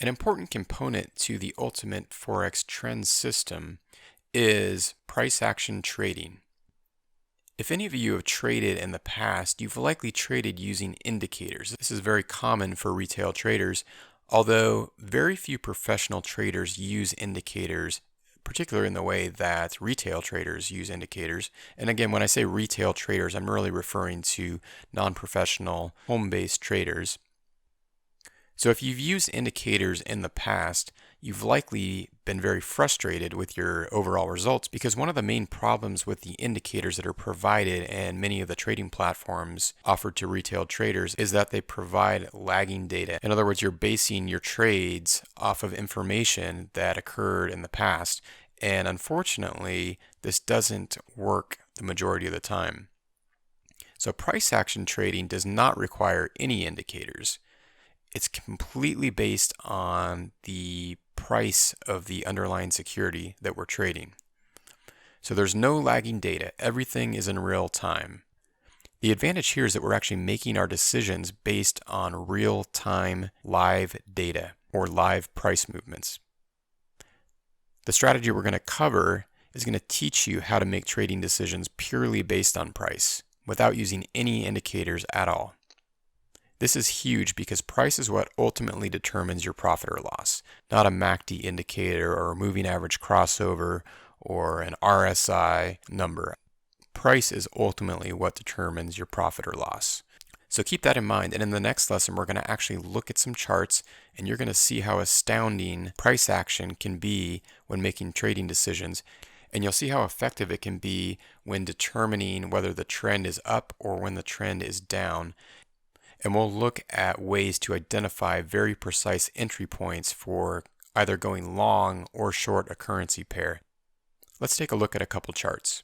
An important component to the ultimate Forex trend system is price action trading. If any of you have traded in the past, you've likely traded using indicators. This is very common for retail traders, although very few professional traders use indicators, particularly in the way that retail traders use indicators. And again, when I say retail traders, I'm really referring to non-professional, home-based traders. So if you've used indicators in the past, you've likely been very frustrated with your overall results because one of the main problems with the indicators that are provided and many of the trading platforms offered to retail traders is that they provide lagging data. In other words, you're basing your trades off of information that occurred in the past. And unfortunately, this doesn't work the majority of the time. So price action trading does not require any indicators. It's completely based on the price of the underlying security that we're trading. So there's no lagging data. Everything is in real time. The advantage here is that we're actually making our decisions based on real-time live data or live price movements. The strategy we're going to cover is going to teach you how to make trading decisions purely based on price without using any indicators at all. This is huge because price is what ultimately determines your profit or loss, not a Macchi indicator or a moving average crossover or an RSI number. Price is ultimately what determines your profit or loss. So keep that in mind, and in the next lesson we're going to actually look at some charts and you're going to see how astounding price action can be when making trading decisions. And you'll see how effective it can be when determining whether the trend is up or when the trend is down. And we'll look at ways to identify very precise entry points for either going long or short a currency pair. Let's take a look at a couple charts.